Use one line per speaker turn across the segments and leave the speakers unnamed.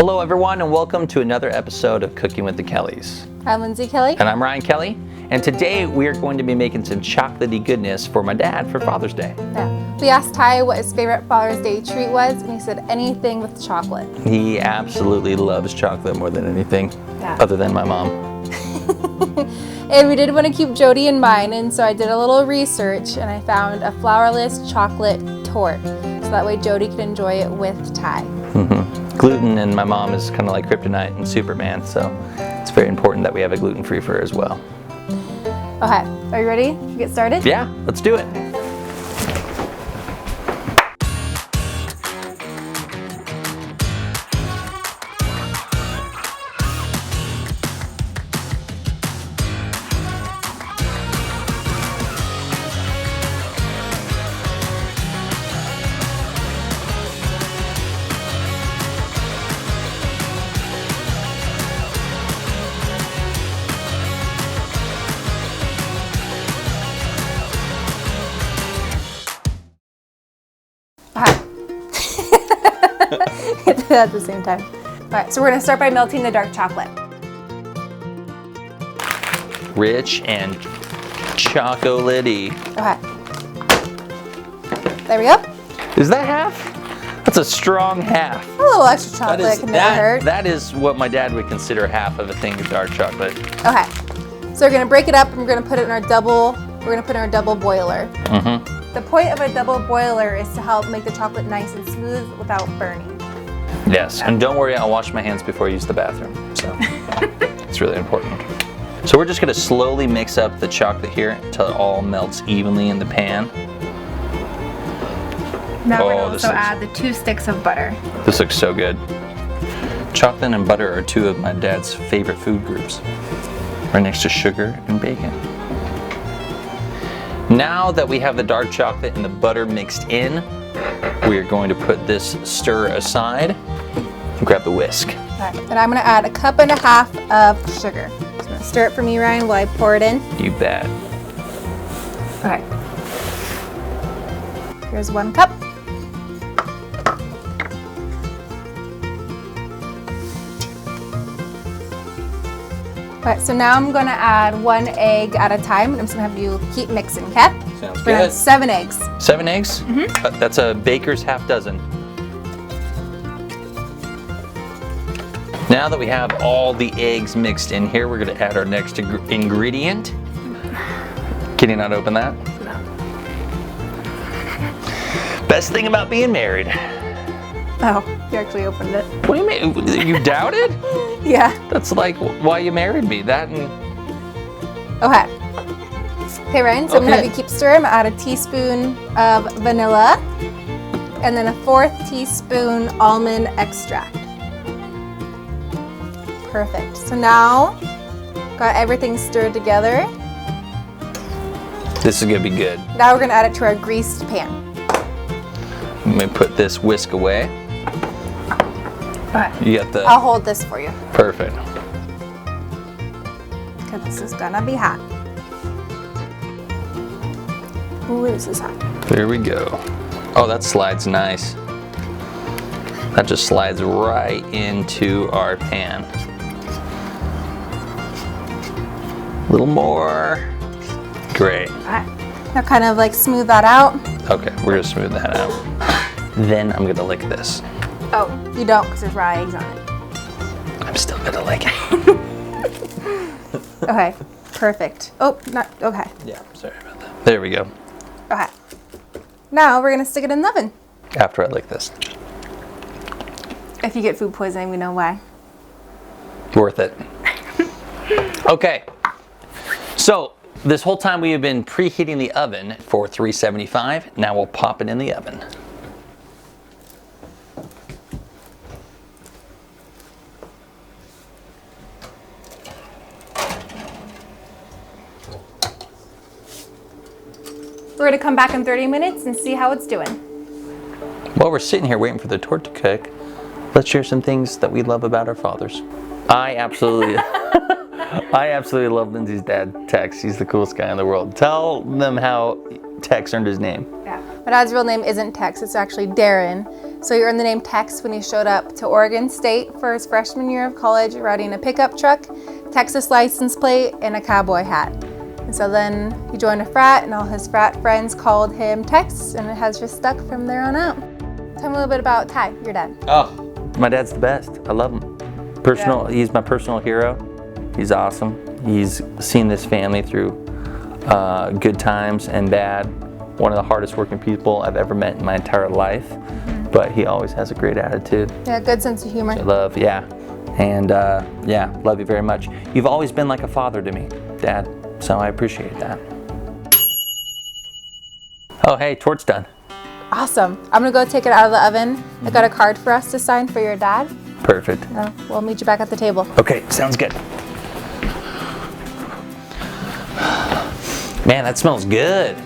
Hello everyone and welcome to another episode of Cooking with the Kellys.
I'm Lindsey Kelly.
And I'm Ryan Kelly. And today we are going to be making some chocolatey goodness for my dad for Father's Day.
Yeah. We asked Ty what his favorite Father's Day treat was, and he said anything with chocolate.
He absolutely loves chocolate more than anything, other than my mom.
And we did want to keep Jodie in mind, and so I did a little research and I found a Flourless Chocolate Torte. So that way Jodie could enjoy it with Ty.
Gluten and my mom is kind of like kryptonite and Superman, so it's very important that we have a gluten-free for her as well.
Okay, are you ready to get started?
Yeah, let's do it.
At the same time. All right, so we're gonna start by melting the dark chocolate.
Rich and chocolatey.
Okay. There we go.
Is that half? That's a strong half.
A little extra chocolate can never hurt.
That is what my dad would consider half of a thing of dark chocolate.
Okay. So we're gonna break it up and we're gonna put it in our double. We're gonna put it in our double boiler. The point of a double boiler is to help make the chocolate nice and smooth without burning.
Yes, and don't worry, I'll wash my hands before I use the bathroom, so it's really important. So we're just gonna slowly mix up the chocolate here until it all melts evenly in the pan.
Now we're gonna also add the 2 sticks of butter.
This looks so good. Chocolate and butter are 2 of my dad's favorite food groups, right next to sugar and bacon. Now that we have the dark chocolate and the butter mixed in, we are going to put this stir aside and grab the whisk.
All right, and I'm gonna add 1.5 cups of sugar. So I'm gonna stir it for me, Ryan, while I pour it in.
You bet.
All right. Here's 1 cup. All right, so now I'm gonna add 1 egg at a time. I'm just gonna have you keep mixing, okay?
Sounds
We're gonna
good.
have 7 eggs.
7 eggs? That's a baker's half dozen. Now that we have all the eggs mixed in here, we're gonna add our next ingredient. Can you not open that?
No.
Best thing about being married.
Oh, you actually opened it.
What do you mean? You doubted?
Yeah.
That's like why you married me. That and...
Okay. Okay, Ryan, so I'm gonna have you keep stirring. I'm gonna add a teaspoon of vanilla and then a 1/4 teaspoon almond extract. Perfect. So now, got everything stirred together.
This is gonna be good.
Now we're gonna add it to our greased pan.
Let me put this whisk away.
Okay.
You got the...
I'll hold this for you.
Perfect.
Because this is gonna be hot. Ooh, this is hot.
There we go. Oh, that slides nice. That just slides right into our pan. A little more. Great.
All right. Now kind of like smooth that out.
Okay, we're gonna smooth that out. Then I'm gonna lick this.
Oh, you don't because there's raw eggs on it.
I'm still gonna lick it.
Okay, perfect. Oh, not, okay.
Yeah, sorry about that. There we go.
Okay. Now we're gonna stick it in the oven.
After I lick this.
If you get food poisoning, we know why.
Worth it. Okay. So this whole time we have been preheating the oven for 375. Now we'll pop it in the oven.
We're gonna come back in 30 minutes and see how it's doing.
While we're sitting here waiting for the torte to cook, let's share some things that we love about our fathers. I absolutely love Lindsey's dad, Tex. He's the coolest guy in the world. Tell them how Tex earned his name.
Yeah. My dad's real name isn't Tex, it's actually Darren. So he earned the name Tex when he showed up to Oregon State for his freshman year of college, riding a pickup truck, Texas license plate, and a cowboy hat. And so then he joined a frat, and all his frat friends called him Tex, and it has just stuck from there on out. Tell me a little bit about Ty, your dad.
Oh, my dad's the best. I love him. He's my personal hero. He's awesome. He's seen this family through good times and bad. One of the hardest working people I've ever met in my entire life, but he always has a great attitude.
Yeah, good sense of humor.
I love, yeah. And yeah, love you very much. You've always been like a father to me, Dad, so I appreciate that. Oh, hey, tort's done.
Awesome. I'm gonna go take it out of the oven. I got a card for us to sign for your dad.
Perfect.
We'll meet you back at the table.
Okay, sounds good. Man, that smells good.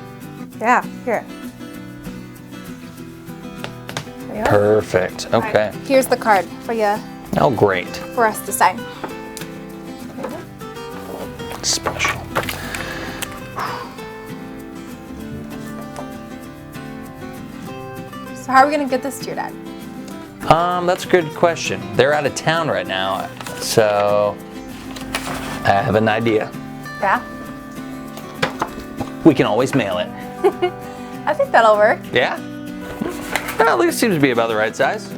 Yeah, here. There you are.
Perfect, okay.
Right, here's the card for you.
Oh, great.
For us to sign.
Special.
So how are we gonna get this to your dad?
That's a good question. They're out of town right now, so I have an idea.
Yeah?
We can always mail it.
I think that'll work.
Yeah? Well, this seems to be about the right size.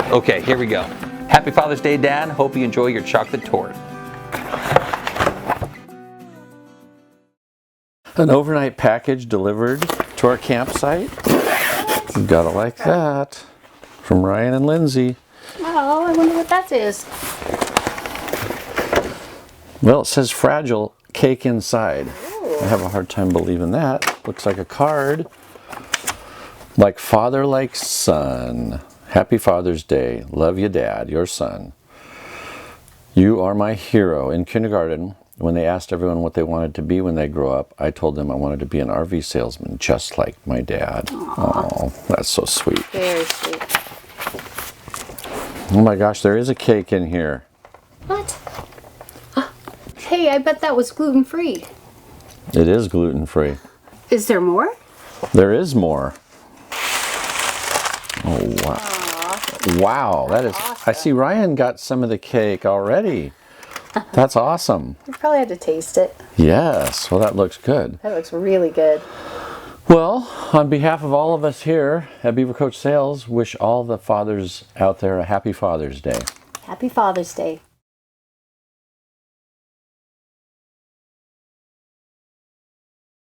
Okay, here we go. Happy Father's Day, Dad. Hope you enjoy your chocolate torte.
An overnight package delivered to our campsite. You gotta like that. From Ryan and Lindsey.
Oh, I wonder what that is.
Well, it says fragile cake inside. I have a hard time believing that. Looks like a card. Like father, like son. Happy Father's Day. Love you, Dad, your son. You are my hero. In kindergarten, when they asked everyone what they wanted to be when they grow up, I told them I wanted to be an RV salesman, just like my dad. Oh, that's so sweet.
Very sweet.
Oh my gosh, there is a cake in here.
What? Hey, I bet that was gluten-free.
It is gluten-free.
Is there more?
There is more. Oh, wow. Wow, that is, I see Ryan got some of the cake already. That's awesome.
You probably had to taste it.
Yes, well that looks good.
That looks really good.
Well, on behalf of all of us here at Beaver Coach Sales, wish all the fathers out there a happy Father's Day.
Happy Father's Day.